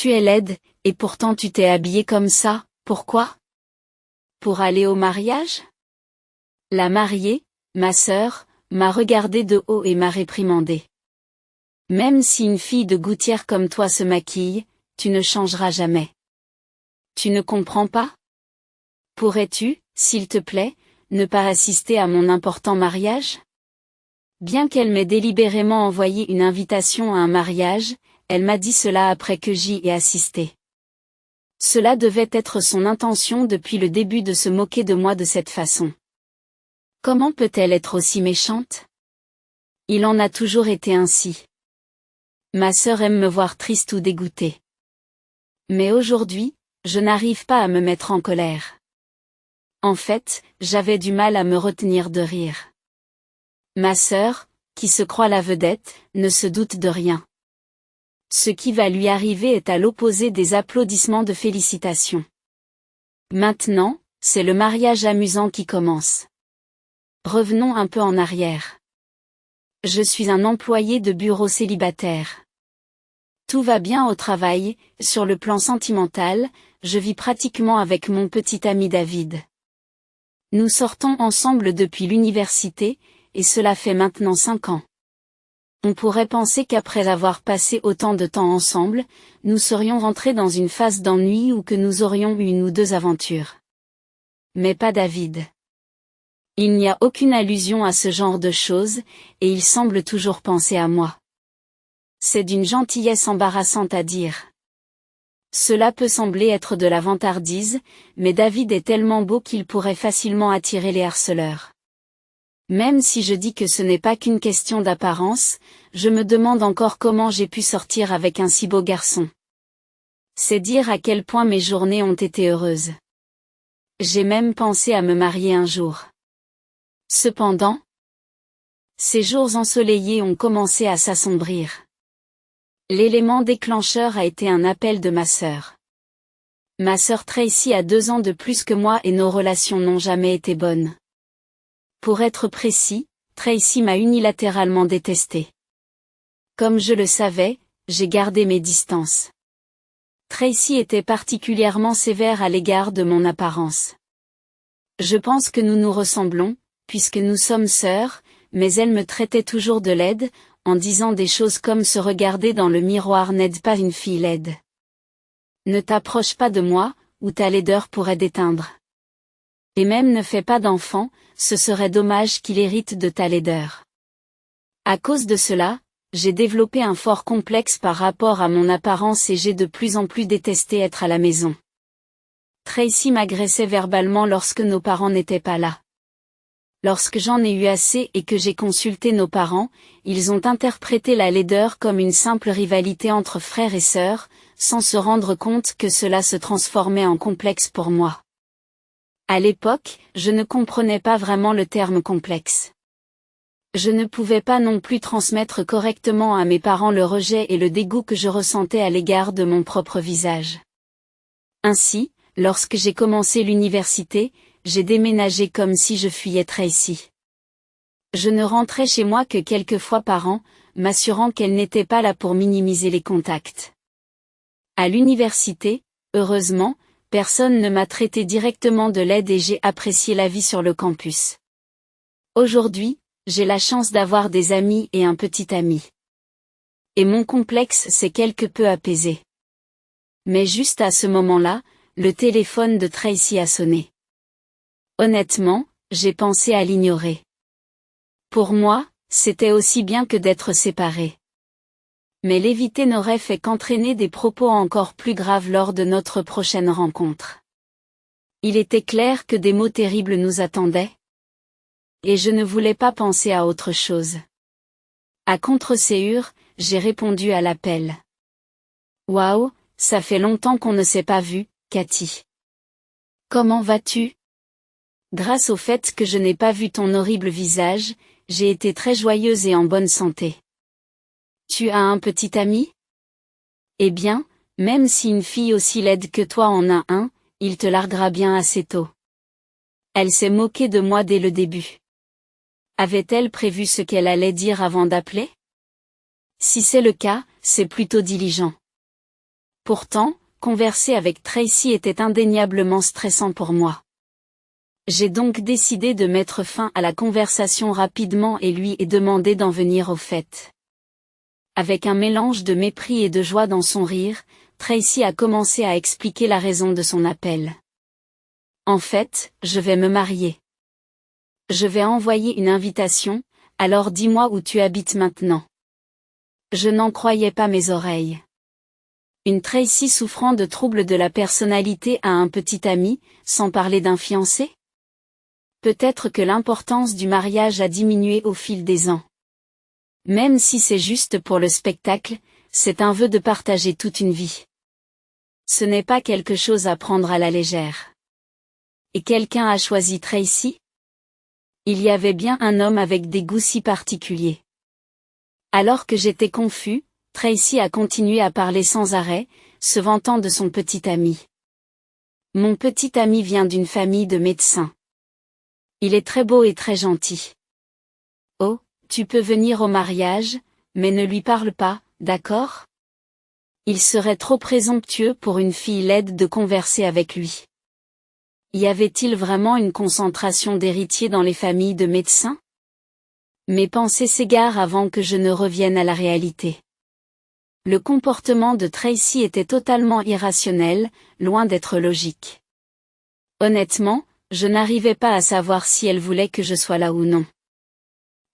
Tu es laide, et pourtant tu t'es habillée comme ça, pourquoi? Pour aller au mariage? La mariée, ma sœur, m'a regardé de haut et m'a réprimandé. Même si une fille de gouttière comme toi se maquille, tu ne changeras jamais. Tu ne comprends pas? Pourrais-tu, s'il te plaît, ne pas assister à mon important mariage? Bien qu'elle m'ait délibérément envoyé une invitation à un mariage, elle m'a dit cela après que j'y ai assisté. Cela devait être son intention depuis le début de se moquer de moi de cette façon. Comment peut-elle être aussi méchante? Il en a toujours été ainsi. Ma sœur aime me voir triste ou dégoûtée. Mais aujourd'hui, je n'arrive pas à me mettre en colère. En fait, j'avais du mal à me retenir de rire. Ma sœur, qui se croit la vedette, ne se doute de rien. Ce qui va lui arriver est à l'opposé des applaudissements de félicitations. Maintenant, c'est le mariage amusant qui commence. Revenons un peu en arrière. Je suis un employé de bureau célibataire. Tout va bien au travail, sur le plan sentimental, je vis pratiquement avec mon petit ami David. Nous sortons ensemble depuis l'université, et cela fait maintenant 5 ans. On pourrait penser qu'après avoir passé autant de temps ensemble, nous serions rentrés dans une phase d'ennui ou que nous aurions eu une ou deux aventures. Mais pas David. Il n'y a aucune allusion à ce genre de choses, et il semble toujours penser à moi. C'est d'une gentillesse embarrassante à dire. Cela peut sembler être de la vantardise, mais David est tellement beau qu'il pourrait facilement attirer les harceleurs. Même si je dis que ce n'est pas qu'une question d'apparence, je me demande encore comment j'ai pu sortir avec un si beau garçon. C'est dire à quel point mes journées ont été heureuses. J'ai même pensé à me marier un jour. Cependant, ces jours ensoleillés ont commencé à s'assombrir. L'élément déclencheur a été un appel de ma sœur. Ma sœur Tracy a 2 ans de plus que moi et nos relations n'ont jamais été bonnes. Pour être précis, Tracy m'a unilatéralement détesté. Comme je le savais, j'ai gardé mes distances. Tracy était particulièrement sévère à l'égard de mon apparence. Je pense que nous nous ressemblons, puisque nous sommes sœurs, mais elle me traitait toujours de laide, en disant des choses comme se regarder dans le miroir n'aide pas une fille laide. Ne t'approche pas de moi, ou ta laideur pourrait déteindre. Et même ne fais pas d'enfant, ce serait dommage qu'il hérite de ta laideur. À cause de cela, j'ai développé un fort complexe par rapport à mon apparence et j'ai de plus en plus détesté être à la maison. Tracy m'agressait verbalement lorsque nos parents n'étaient pas là. Lorsque j'en ai eu assez et que j'ai consulté nos parents, ils ont interprété la laideur comme une simple rivalité entre frères et sœurs, sans se rendre compte que cela se transformait en complexe pour moi. À l'époque, je ne comprenais pas vraiment le terme complexe. Je ne pouvais pas non plus transmettre correctement à mes parents le rejet et le dégoût que je ressentais à l'égard de mon propre visage. Ainsi, lorsque j'ai commencé l'université, j'ai déménagé comme si je fuyais Tracy. Je ne rentrais chez moi que quelques fois par an, m'assurant qu'elle n'était pas là pour minimiser les contacts. À l'université, heureusement, personne ne m'a traité directement de laide et j'ai apprécié la vie sur le campus. Aujourd'hui, j'ai la chance d'avoir des amis et un petit ami. Et mon complexe s'est quelque peu apaisé. Mais juste à ce moment-là, le téléphone de Tracy a sonné. Honnêtement, j'ai pensé à l'ignorer. Pour moi, c'était aussi bien que d'être séparés. Mais l'éviter n'aurait fait qu'entraîner des propos encore plus graves lors de notre prochaine rencontre. Il était clair que des mots terribles nous attendaient. Et je ne voulais pas penser à autre chose. À contre-séhure, j'ai répondu à l'appel. Waouh, ça fait longtemps qu'on ne s'est pas vu, Cathy. Comment vas-tu? Grâce au fait que je n'ai pas vu ton horrible visage, j'ai été très joyeuse et en bonne santé. Tu as un petit ami? Eh bien, même si une fille aussi laide que toi en a un, il te larguera bien assez tôt. Elle s'est moquée de moi dès le début. Avait-elle prévu ce qu'elle allait dire avant d'appeler? Si c'est le cas, c'est plutôt diligent. Pourtant, converser avec Tracy était indéniablement stressant pour moi. J'ai donc décidé de mettre fin à la conversation rapidement et lui ai demandé d'en venir au fait. Avec un mélange de mépris et de joie dans son rire, Tracy a commencé à expliquer la raison de son appel. En fait, je vais me marier. Je vais envoyer une invitation, alors dis-moi où tu habites maintenant. Je n'en croyais pas mes oreilles. Une Tracy souffrant de troubles de la personnalité a un petit ami, sans parler d'un fiancé? Peut-être que l'importance du mariage a diminué au fil des ans. Même si c'est juste pour le spectacle, c'est un vœu de partager toute une vie. Ce n'est pas quelque chose à prendre à la légère. Et quelqu'un a choisi Tracy? Il y avait bien un homme avec des goûts si particuliers. Alors que j'étais confus, Tracy a continué à parler sans arrêt, se vantant de son petit ami. Mon petit ami vient d'une famille de médecins. Il est très beau et très gentil. Oh, tu peux venir au mariage, mais ne lui parle pas, d'accord? Il serait trop présomptueux pour une fille laide de converser avec lui. Y avait-il vraiment une concentration d'héritiers dans les familles de médecins? Mes pensées s'égarent avant que je ne revienne à la réalité. Le comportement de Tracy était totalement irrationnel, loin d'être logique. Honnêtement, je n'arrivais pas à savoir si elle voulait que je sois là ou non.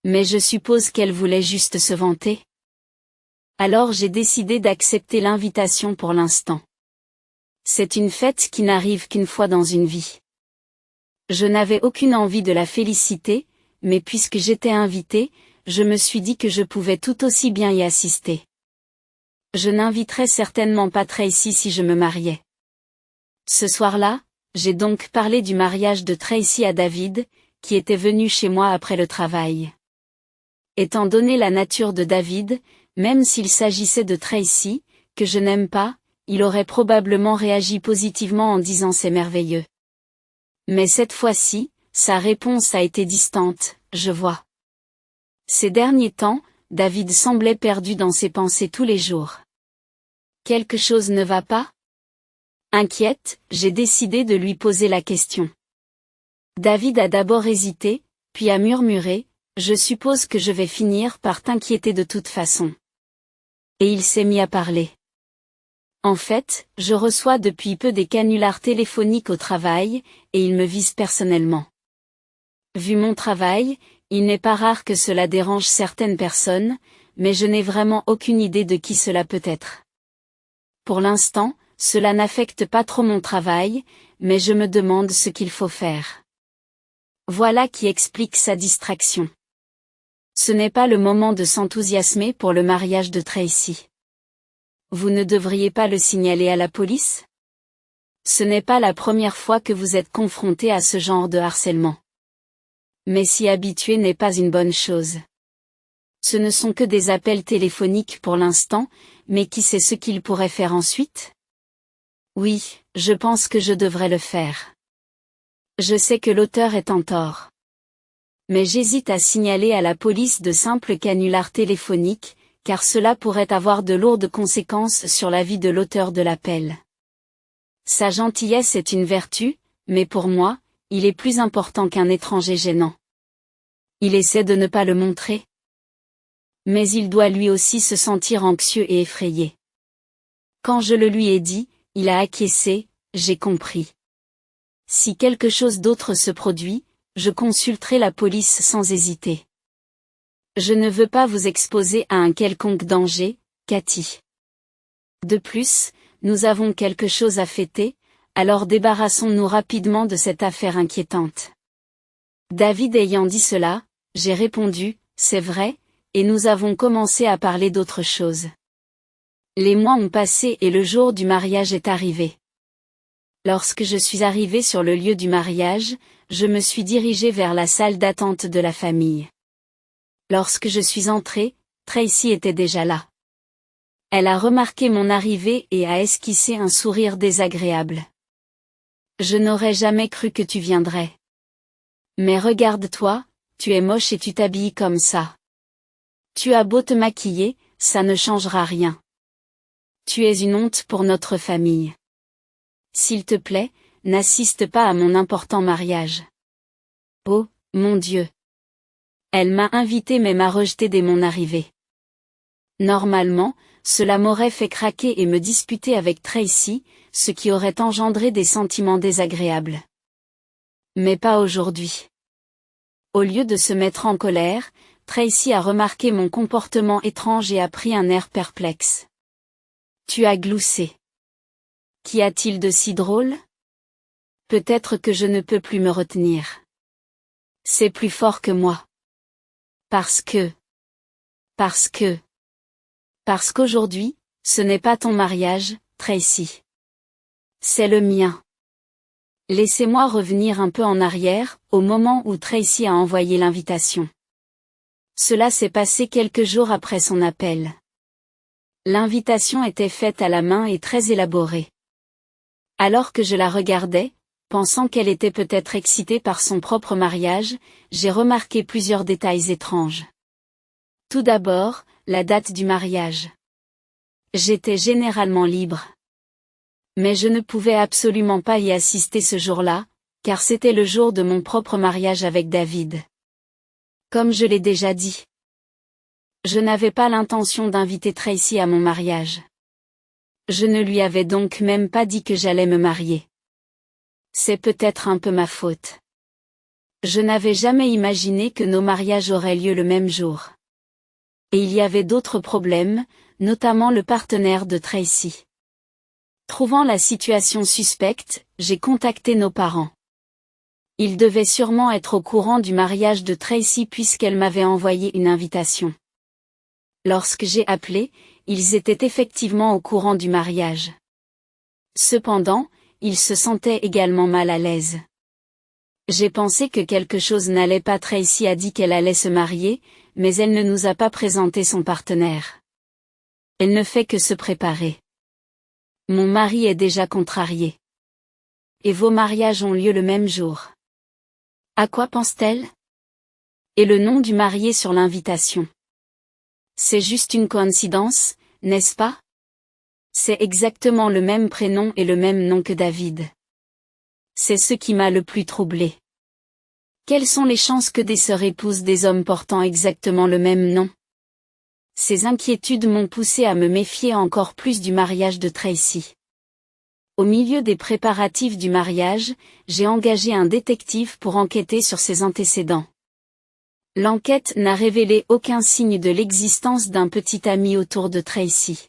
Mais je suppose qu'elle voulait juste se vanter. Alors j'ai décidé d'accepter l'invitation pour l'instant. C'est une fête qui n'arrive qu'une fois dans une vie. Je n'avais aucune envie de la féliciter, mais puisque j'étais invitée, je me suis dit que je pouvais tout aussi bien y assister. Je n'inviterais certainement pas Tracy si je me mariais. Ce soir-là, j'ai donc parlé du mariage de Tracy à David, qui était venu chez moi après le travail. Étant donné la nature de David, même s'il s'agissait de Tracy, que je n'aime pas, il aurait probablement réagi positivement en disant c'est merveilleux. Mais cette fois-ci, sa réponse a été distante, je vois. Ces derniers temps, David semblait perdu dans ses pensées tous les jours. Quelque chose ne va pas? Inquiète, j'ai décidé de lui poser la question. David a d'abord hésité, puis a murmuré, je suppose que je vais finir par t'inquiéter de toute façon. Et il s'est mis à parler. En fait, je reçois depuis peu des canulars téléphoniques au travail, et ils me visent personnellement. Vu mon travail, il n'est pas rare que cela dérange certaines personnes, mais je n'ai vraiment aucune idée de qui cela peut être. Pour l'instant, cela n'affecte pas trop mon travail, mais je me demande ce qu'il faut faire. Voilà qui explique sa distraction. Ce n'est pas le moment de s'enthousiasmer pour le mariage de Tracy. Vous ne devriez pas le signaler à la police? Ce n'est pas la première fois que vous êtes confronté à ce genre de harcèlement. Mais s'y habituer n'est pas une bonne chose. Ce ne sont que des appels téléphoniques pour l'instant, mais qui sait ce qu'ils pourraient faire ensuite? Oui, je pense que je devrais le faire. Je sais que l'auteur est en tort. Mais j'hésite à signaler à la police de simples canulars téléphoniques, car cela pourrait avoir de lourdes conséquences sur la vie de l'auteur de l'appel. Sa gentillesse est une vertu, mais pour moi, il est plus important qu'un étranger gênant. Il essaie de ne pas le montrer. Mais il doit lui aussi se sentir anxieux et effrayé. Quand je le lui ai dit, il a acquiescé, j'ai compris. Si quelque chose d'autre se produit, je consulterai la police sans hésiter. Je ne veux pas vous exposer à un quelconque danger, Cathy. De plus, nous avons quelque chose à fêter, alors débarrassons-nous rapidement de cette affaire inquiétante. David ayant dit cela, j'ai répondu, c'est vrai, et nous avons commencé à parler d'autre chose. Les mois ont passé et le jour du mariage est arrivé. Lorsque je suis arrivée sur le lieu du mariage, je me suis dirigée vers la salle d'attente de la famille. Lorsque je suis entrée, Tracy était déjà là. Elle a remarqué mon arrivée et a esquissé un sourire désagréable. Je n'aurais jamais cru que tu viendrais. Mais regarde-toi, tu es moche et tu t'habilles comme ça. Tu as beau te maquiller, ça ne changera rien. Tu es une honte pour notre famille. S'il te plaît, n'assiste pas à mon important mariage. Oh, mon Dieu. Elle m'a invité mais m'a rejeté dès mon arrivée. Normalement, cela m'aurait fait craquer et me disputer avec Tracy, ce qui aurait engendré des sentiments désagréables. Mais pas aujourd'hui. Au lieu de se mettre en colère, Tracy a remarqué mon comportement étrange et a pris un air perplexe. Tu as gloussé. Qu'y a-t-il de si drôle? Peut-être que je ne peux plus me retenir. C'est plus fort que moi. Parce qu'aujourd'hui, ce n'est pas ton mariage, Tracy. C'est le mien. Laissez-moi revenir un peu en arrière, au moment où Tracy a envoyé l'invitation. Cela s'est passé quelques jours après son appel. L'invitation était faite à la main et très élaborée. Alors que je la regardais, pensant qu'elle était peut-être excitée par son propre mariage, j'ai remarqué plusieurs détails étranges. Tout d'abord, la date du mariage. J'étais généralement libre. Mais je ne pouvais absolument pas y assister ce jour-là, car c'était le jour de mon propre mariage avec David. Comme je l'ai déjà dit. Je n'avais pas l'intention d'inviter Tracy à mon mariage. Je ne lui avais donc même pas dit que j'allais me marier. C'est peut-être un peu ma faute. Je n'avais jamais imaginé que nos mariages auraient lieu le même jour. Et il y avait d'autres problèmes, notamment le partenaire de Tracy. Trouvant la situation suspecte, j'ai contacté nos parents. Ils devaient sûrement être au courant du mariage de Tracy puisqu'elle m'avait envoyé une invitation. Lorsque j'ai appelé, ils étaient effectivement au courant du mariage. Cependant, ils se sentaient également mal à l'aise. J'ai pensé que quelque chose n'allait pas. Tracy a dit qu'elle allait se marier, mais elle ne nous a pas présenté son partenaire. Elle ne fait que se préparer. Mon mari est déjà contrarié. Et vos mariages ont lieu le même jour. À quoi pense-t-elle? Et le nom du marié sur l'invitation. C'est juste une coïncidence, n'est-ce pas? C'est exactement le même prénom et le même nom que David. C'est ce qui m'a le plus troublé. Quelles sont les chances que des sœurs épousent des hommes portant exactement le même nom? Ces inquiétudes m'ont poussé à me méfier encore plus du mariage de Tracy. Au milieu des préparatifs du mariage, j'ai engagé un détective pour enquêter sur ses antécédents. L'enquête n'a révélé aucun signe de l'existence d'un petit ami autour de Tracy.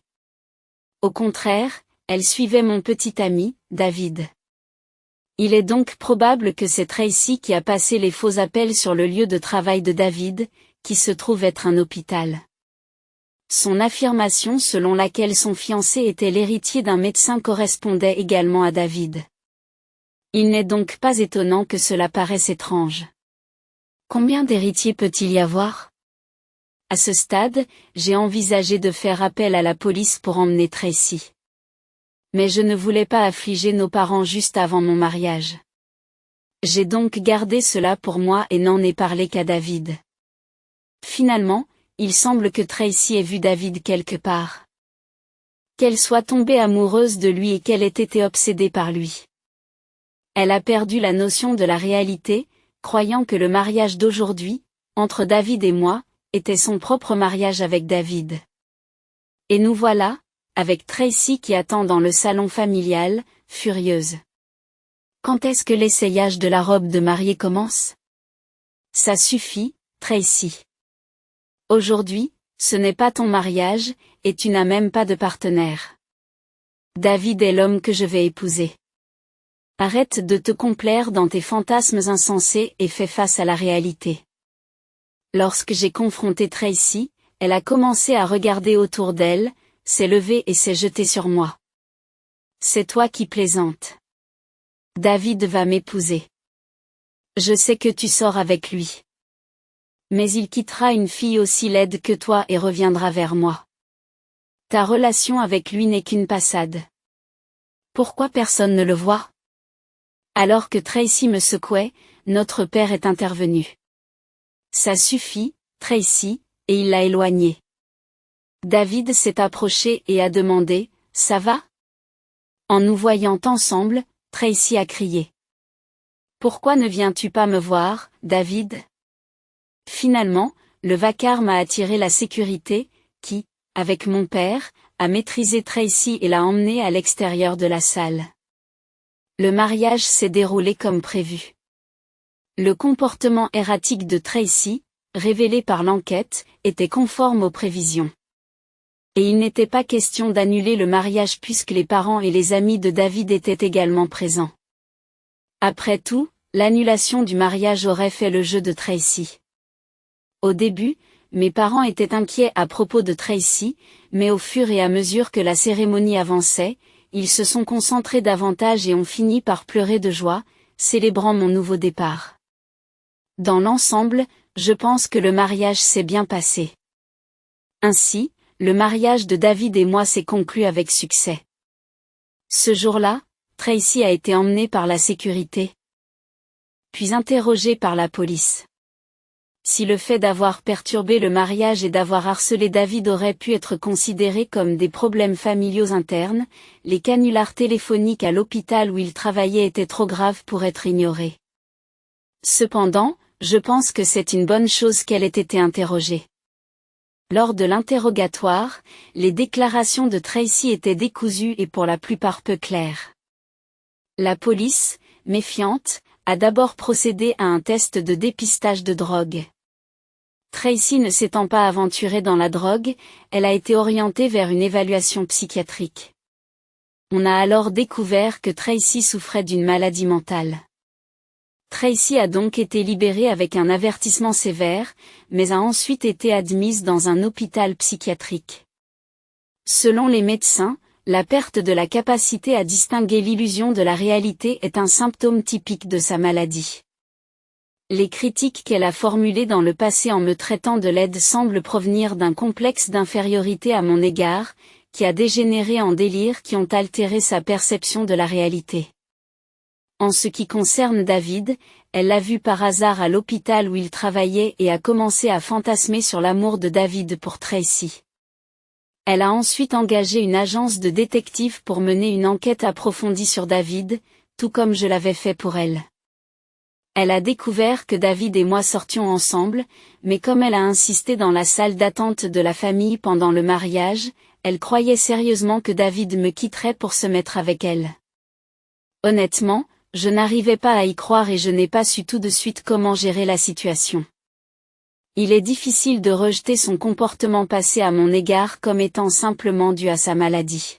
Au contraire, elle suivait mon petit ami, David. Il est donc probable que c'est Tracy qui a passé les faux appels sur le lieu de travail de David, qui se trouve être un hôpital. Son affirmation selon laquelle son fiancé était l'héritier d'un médecin correspondait également à David. Il n'est donc pas étonnant que cela paraisse étrange. Combien d'héritiers peut-il y avoir? À ce stade, j'ai envisagé de faire appel à la police pour emmener Tracy. Mais je ne voulais pas affliger nos parents juste avant mon mariage. J'ai donc gardé cela pour moi et n'en ai parlé qu'à David. Finalement, il semble que Tracy ait vu David quelque part. Qu'elle soit tombée amoureuse de lui et qu'elle ait été obsédée par lui. Elle a perdu la notion de la réalité, croyant que le mariage d'aujourd'hui, entre David et moi, était son propre mariage avec David. Et nous voilà, avec Tracy qui attend dans le salon familial, furieuse. Quand est-ce que l'essayage de la robe de mariée commence? Ça suffit, Tracy. Aujourd'hui, ce n'est pas ton mariage, et tu n'as même pas de partenaire. David est l'homme que je vais épouser. Arrête de te complaire dans tes fantasmes insensés et fais face à la réalité. Lorsque j'ai confronté Tracy, elle a commencé à regarder autour d'elle, s'est levée et s'est jetée sur moi. C'est toi qui plaisantes. David va m'épouser. Je sais que tu sors avec lui. Mais il quittera une fille aussi laide que toi et reviendra vers moi. Ta relation avec lui n'est qu'une passade. Pourquoi personne ne le voit? Alors que Tracy me secouait, notre père est intervenu. Ça suffit, Tracy, et il l'a éloigné. David s'est approché et a demandé, ça va? En nous voyant ensemble, Tracy a crié. Pourquoi ne viens-tu pas me voir, David? Finalement, le vacarme a attiré la sécurité, qui, avec mon père, a maîtrisé Tracy et l'a emmenée à l'extérieur de la salle. Le mariage s'est déroulé comme prévu. Le comportement erratique de Tracy, révélé par l'enquête, était conforme aux prévisions. Et il n'était pas question d'annuler le mariage puisque les parents et les amis de David étaient également présents. Après tout, l'annulation du mariage aurait fait le jeu de Tracy. Au début, mes parents étaient inquiets à propos de Tracy, mais au fur et à mesure que la cérémonie avançait, ils se sont concentrés davantage et ont fini par pleurer de joie, célébrant mon nouveau départ. Dans l'ensemble, je pense que le mariage s'est bien passé. Ainsi, le mariage de David et moi s'est conclu avec succès. Ce jour-là, Tracy a été emmenée par la sécurité, puis interrogée par la police. Si le fait d'avoir perturbé le mariage et d'avoir harcelé David aurait pu être considéré comme des problèmes familiaux internes, les canulars téléphoniques à l'hôpital où il travaillait étaient trop graves pour être ignorés. Cependant, je pense que c'est une bonne chose qu'elle ait été interrogée. Lors de l'interrogatoire, les déclarations de Tracy étaient décousues et pour la plupart peu claires. La police, méfiante, a d'abord procédé à un test de dépistage de drogue. Tracy ne s'étant pas aventurée dans la drogue, elle a été orientée vers une évaluation psychiatrique. On a alors découvert que Tracy souffrait d'une maladie mentale. Tracy a donc été libérée avec un avertissement sévère, mais a ensuite été admise dans un hôpital psychiatrique. Selon les médecins, la perte de la capacité à distinguer l'illusion de la réalité est un symptôme typique de sa maladie. Les critiques qu'elle a formulées dans le passé en me traitant de laide semblent provenir d'un complexe d'infériorité à mon égard, qui a dégénéré en délire qui ont altéré sa perception de la réalité. En ce qui concerne David, elle l'a vu par hasard à l'hôpital où il travaillait et a commencé à fantasmer sur l'amour de David pour Tracy. Elle a ensuite engagé une agence de détectives pour mener une enquête approfondie sur David, tout comme je l'avais fait pour elle. Elle a découvert que David et moi sortions ensemble, mais comme elle a insisté dans la salle d'attente de la famille pendant le mariage, elle croyait sérieusement que David me quitterait pour se mettre avec elle. Honnêtement, je n'arrivais pas à y croire et je n'ai pas su tout de suite comment gérer la situation. Il est difficile de rejeter son comportement passé à mon égard comme étant simplement dû à sa maladie.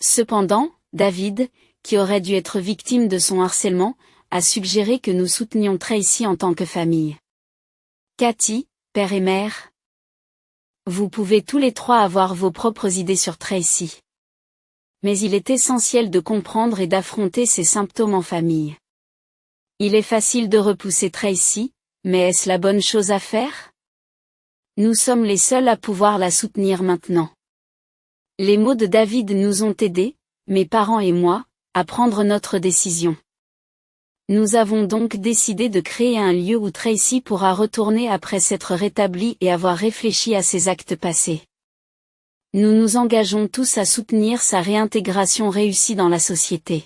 Cependant, David, qui aurait dû être victime de son harcèlement, a suggéré que nous soutenions Tracy en tant que famille. Cathy, père et mère. Vous pouvez tous les trois avoir vos propres idées sur Tracy. Mais il est essentiel de comprendre et d'affronter ces symptômes en famille. Il est facile de repousser Tracy, mais est-ce la bonne chose à faire? Nous sommes les seuls à pouvoir la soutenir maintenant. Les mots de David nous ont aidés, mes parents et moi, à prendre notre décision. Nous avons donc décidé de créer un lieu où Tracy pourra retourner après s'être rétablie et avoir réfléchi à ses actes passés. Nous nous engageons tous à soutenir sa réintégration réussie dans la société.